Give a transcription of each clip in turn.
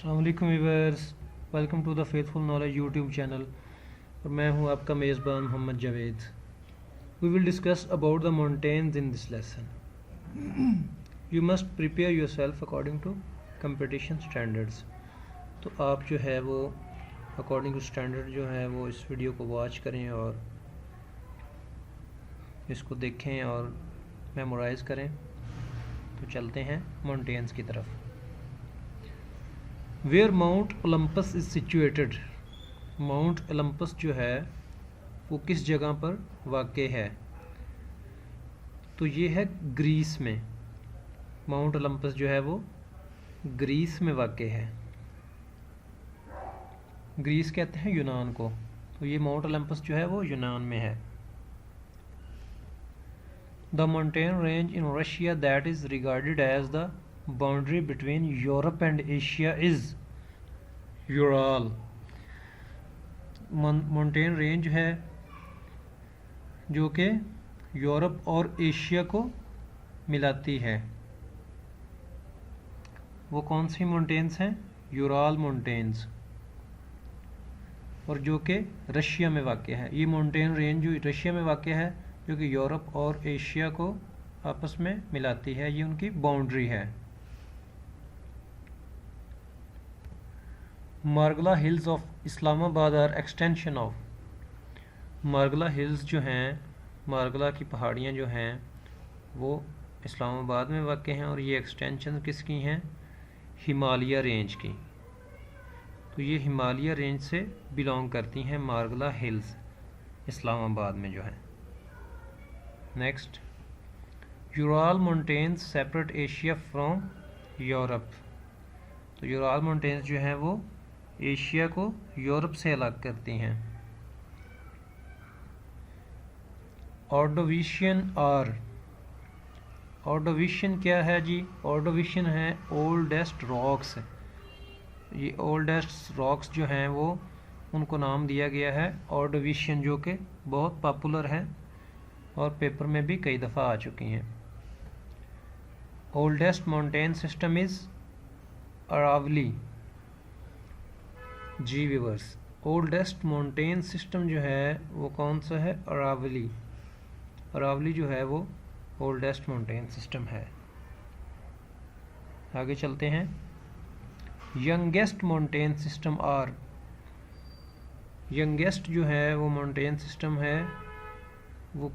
अस्सलाम वालेकुम viewers, welcome to the faithful knowledge YouTube channel. और मैं हूं आपका मेज़बान Mohammad Javed. We will discuss about the mountains in this lesson. You must prepare yourself according to competition standards. तो आप जो है वो अकॉर्डिंग टू स्टैंडर्ड जो है वो इस वीडियो को वॉच करें और इसको देखें और मेमोराइज़ करें। तो चलते हैं माउंटेन्स की तरफ। Where Mount Olympus is situated. Mount Olympus जो है वो किस जगह पर वाक़ है? तो ये है ग्रीस में। माउंट ओलंपस जो है वो ग्रीस में वाक़ है। ग्रीस कहते हैं यूनान को, तो ये माउंट ओलंपस जो है वो यूनान में है। The mountain range in Russia that is regarded as the boundary between Europe and Asia is Ural. Mountain range है जो कि यूरोप और एशिया को मिलाती है। वो कौन सी माउंटेन्स हैं? यूराल माउंटेन्स, और जो कि रशिया में वाक़ है। ये माउंटेन रेंज जो रशिया में वाक़ है, जो कि यूरोप और एशिया को आपस में मिलाती है, ये उनकी बाउंड्री है। Margalla hills of Islamabad are extension of. Margalla hills जो हैं, मार्गला की पहाड़ियाँ जो हैं वो इस्लामाबाद में वाक़ हैं, और ये एक्सटेंशन किसकी हैं? हिमालय रेंज की। तो ये हिमालय रेंज से बिलोंग करती हैं मार्गला हिल्स, इस्लामाबाद में जो है। Next, Ural mountains separate Asia from Europe. तो यूराल माउंटेन्स जो हैं वो एशिया को यूरोप से अलग करती हैं। Ordovician are. ऑर्डोविशियन क्या है जी? ऑर्डोविशियन है ओल्डेस्ट रॉक्स। ये ओल्डेस्ट रॉक्स जो हैं वो उनको नाम दिया गया है ऑर्डोविशियन, जो कि बहुत पॉपुलर है और पेपर में भी कई दफ़ा आ चुकी हैं। Oldest mountain system is Aravalli. जी व्यूअर्स, ओल्डेस्ट माउंटेन सिस्टम जो है वो कौन सा है? अरावली। अरावली जो है वो ओल्डेस्ट माउंटेन सिस्टम है। आगे चलते हैं। Youngest mountain system are. Youngest जो है वो माउंटेन सिस्टम है, वो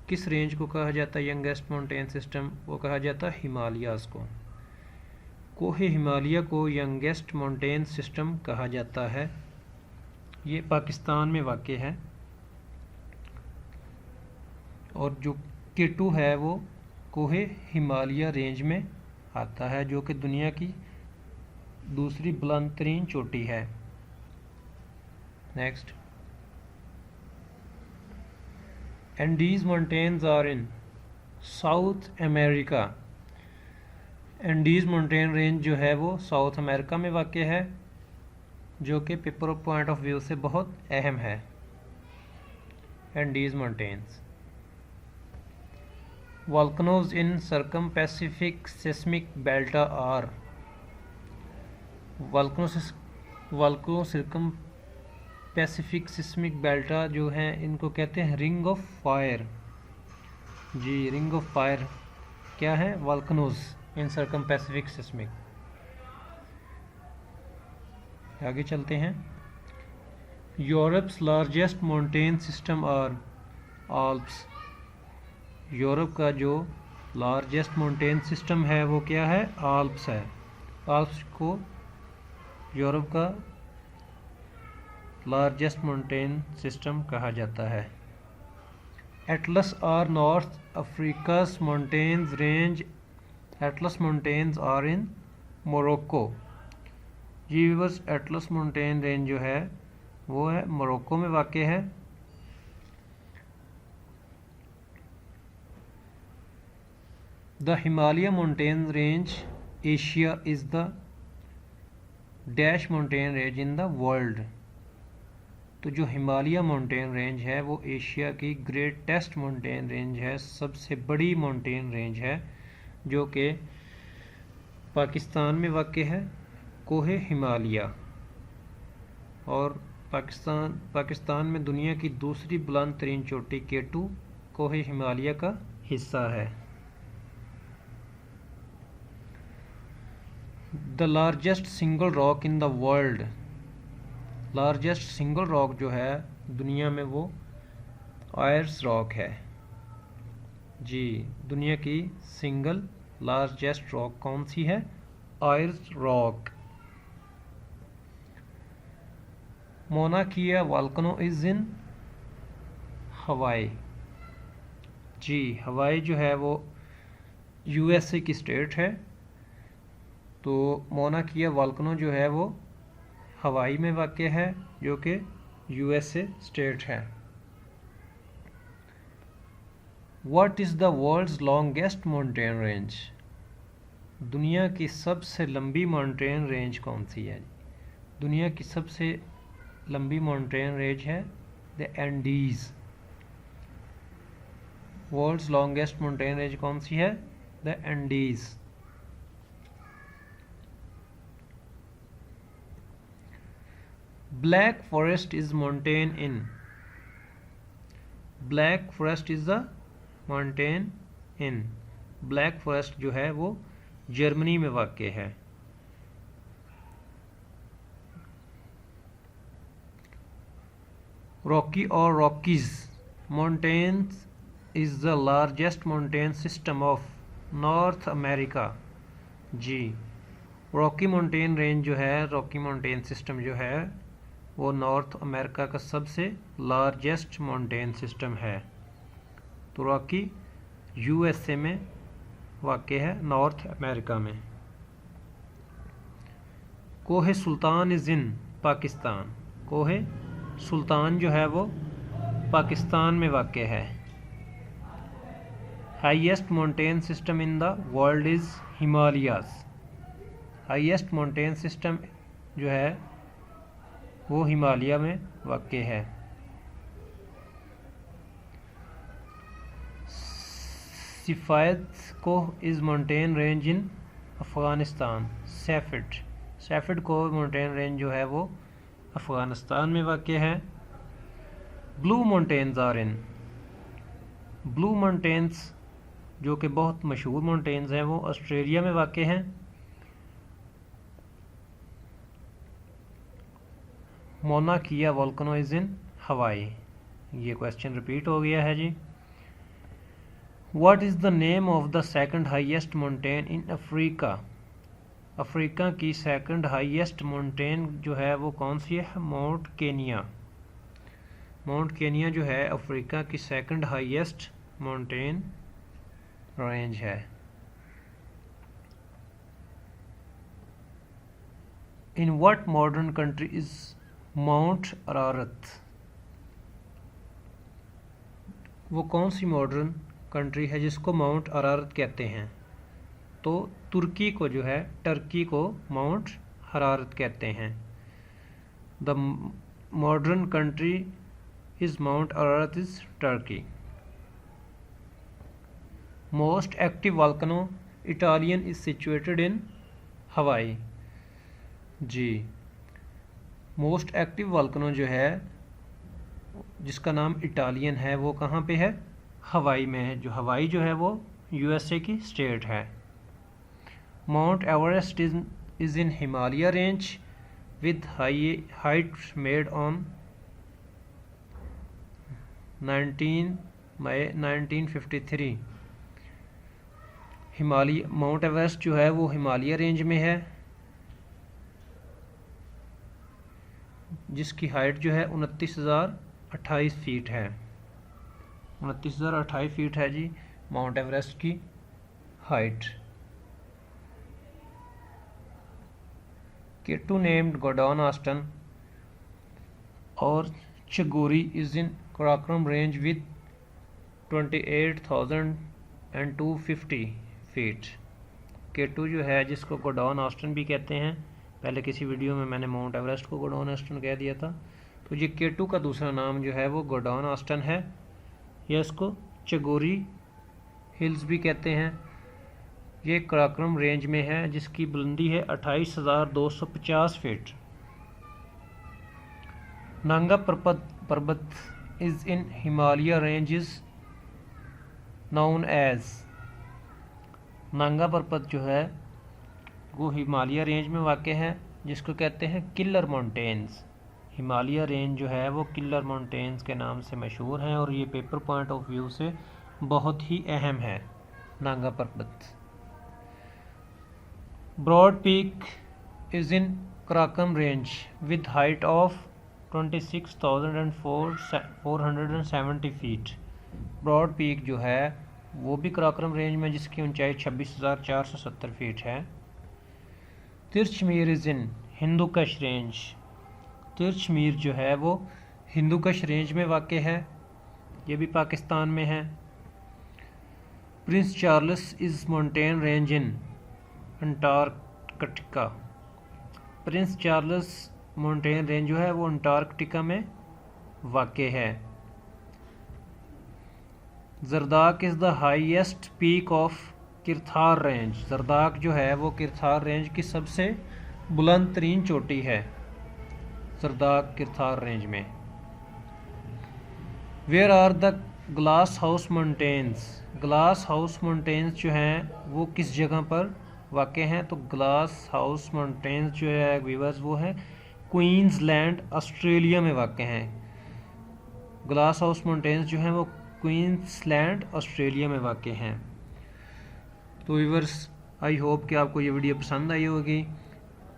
किस रेंज को कहा जाता है? यंगेस्ट माउंटेन सिस्टम वो कहा जाता है हिमालयाज़ को। कोहे हिमालय को यंगेस्ट माउंटेन सिस्टम कहा जाता है। ये पाकिस्तान में वाक़ है, और जो केटू है वो कोहे हिमालय रेंज में आता है, जो कि दुनिया की दूसरी बुलंद तरीन चोटी है। Next, Andes mountains are in South America. Andes mountain range जो है वो साउथ अमेरिका में वाक़ है, जो कि पेपर पॉइंट ऑफ व्यू से बहुत अहम है। Andes mountains. Volcanoes in circum Pacific seismic belt are. Volcano circum Pacific seismic बेल्टा जो हैं इनको कहते हैं रिंग ऑफ फायर। जी, रिंग ऑफ फायर क्या है? Volcanoes in circum Pacific seismic. आगे चलते हैं। Europe's largest mountain system are Alps. Europe का जो लार्जेस्ट माउंटेन सिस्टम है वो क्या है? आल्प्स है। आल्प्स को यूरोप का लार्जेस्ट माउंटेन सिस्टम कहा जाता है। Atlas are north Africa's mountains range. Atlas mountains are in Morocco. ये व्यूअर्स, एटलस माउंटेन रेंज जो है वो है मोरक्को में वाक़ है। The Himalaya mountain range Asia is the dash mountain range in the world. तो जो हिमालय माउंटेन रेंज है वो एशिया की ग्रेटेस्ट माउंटेन रेंज है, सबसे बड़ी माउंटेन रेंज है, जो कि पाकिस्तान में वाक़ है कोहे हिमालय। और पाकिस्तान में दुनिया की दूसरी बुलंद तरीन चोटी K2 कोहे हिमालय का हिस्सा है। The largest single rock in the world, largest single rock जो है दुनिया में वो आयर्स रॉक है जी। दुनिया की सिंगल लार्जेस्ट रॉक कौन सी है? Ayers Rock. मोना किया वोल्केनो इज इन हवाई जी। हवाई जो है वो यूएसए की स्टेट है, तो मोना किया वोल्केनो जो है वो हवाई में वाक़ है, जो कि यूएसए स्टेट है। What is the world's longest mountain range, दुनिया की सबसे लंबी माउंटेन रेंज कौन सी है? दुनिया की सबसे लंबी माउंटेन रेंज है the Andes. World's longest mountain range कौन सी है? The Andes. Black Forest is mountain in, Black Forest is the mountain in, Black Forest जो है वो जर्मनी में वाक़ है। रॉकी और Rockies mountains is the largest mountain system of North America जी। रॉकी माउंटेन रेंज जो है, रॉकी माउंटेन सिस्टम जो है वो नॉर्थ अमेरिका का सबसे लार्जेस्ट माउंटेन सिस्टम है। तो रॉकी यूएसए में वाक़ है, नॉर्थ अमेरिका में। कोहे सुल्तान इज़ इन पाकिस्तान, कोहे सुल्तान जो है वो पाकिस्तान में वाक़ है। Highest mountain system in the world is Himalayas, highest mountain system जो है वो हिमालय में वाक़ है। Safed Koh is mountain range in Afghanistan, Safed, Safed Koh mountain range जो है वो अफ़गानिस्तान में वाक़ है। Blue mountains are in, blue mountains जो कि बहुत मशहूर माउंटेन्स हैं वो ऑस्ट्रेलिया में वाक़ हैं। मोना किया वोल्केनो इज़ इन हवाई, ये क्वेश्चन रिपीट हो गया है जी। What is the name of the second highest mountain in Africa, Africa की सेकंड हाईएस्ट माउंटेन जो है वो कौन सी है? माउंट केनिया, माउंट केनिया जो है अफ्रीका की सेकंड हाईएस्ट माउंटेन रेंज है। In what modern country is Mount Ararat, वो कौन सी मॉडर्न कंट्री है जिसको माउंट अरारत कहते हैं? तो तुर्की को जो है, टर्की को माउंट अरारत कहते हैं। The modern country is Mount Ararat is Turkey. Most active volcano Italian is situated in हवाई जी। मोस्ट एक्टिव वोल्केनो जो है जिसका नाम इटालियन है वो कहाँ पे है? हवाई में है, जो हवाई जो है वो यूएसए की स्टेट है। Mount Everest is in Himalaya range with height made on 19 May 1953। Himalaya Mount Everest जो है वो हिमालय रेंज में है, जिसकी हाइट जो है 29,028 फीट है, 29,028 फीट है जी माउंट एवरेस्ट की height. K2 named Godwin Austen और Chogori is in Karakoram range with 28,250 feet. K2 जो है जिसको गोडॉन ऑस्टन भी कहते हैं, पहले किसी वीडियो में मैंने माउंट एवरेस्ट को गोडॉन ऑस्टन कह दिया था, तो ये K2 का दूसरा नाम जो है वो गोडॉन ऑस्टन है, या इसको चगोरी हिल्स भी कहते हैं। ये कराकोरम रेंज में है जिसकी बुलंदी है 28,250 feet. Nanga Parbat is in Himalaya ranges known as. Nanga Parbat जो है वो हिमालय रेंज में वाक़ है जिसको कहते हैं किलर माउंटेन्स। हिमालय रेंज जो है वो किलर माउंटेन्स के नाम से मशहूर हैं और ये पेपर पॉइंट ऑफ व्यू से बहुत ही अहम है Nanga Parbat. Broad Peak is in Karakoram range with height of 26,470 feet. Broad Peak जो है वो भी कराकोरम रेंज में जिसकी ऊंचाई 26,470 फीट है। तिरछमीर इज़ इन हिंदुकश रेंज। तिरछमीर जो है वो हिंदुकश रेंज में वाक़ है, ये भी पाकिस्तान में है। Prince Charles is mountain range in Antarctica. Prince Charles mountain range जो है वो अंटार्कटिका में वाक़ है। Zardak is the highest peak of Kirthar range. Zardak जो है वो किरथार रेंज की सबसे बुलंद तरीन चोटी है जरदाक किरथार रेंज में। Where are the Glass House Mountains. Glass House Mountains जो हैं वो किस जगह पर वाक़ हैं? तो ग्लास हाउस माउंटेन्स जो है व्यूअर्स वो है क्वींसलैंड ऑस्ट्रेलिया में वाक़ हैं। ग्लास हाउस माउंटेन्स जो हैं वो क्वींसलैंड ऑस्ट्रेलिया में वाक़ हैं। तो व्यूअर्स आई होप कि आपको ये वीडियो पसंद आई होगी।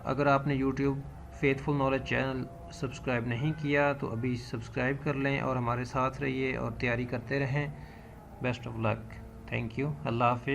अगर आपने YouTube faithful knowledge channel subscribe नहीं किया तो अभी सब्सक्राइब कर लें और हमारे साथ रहिए और तैयारी करते रहें। Best of luck. Thank you. अल्लाह हाफ़िज़।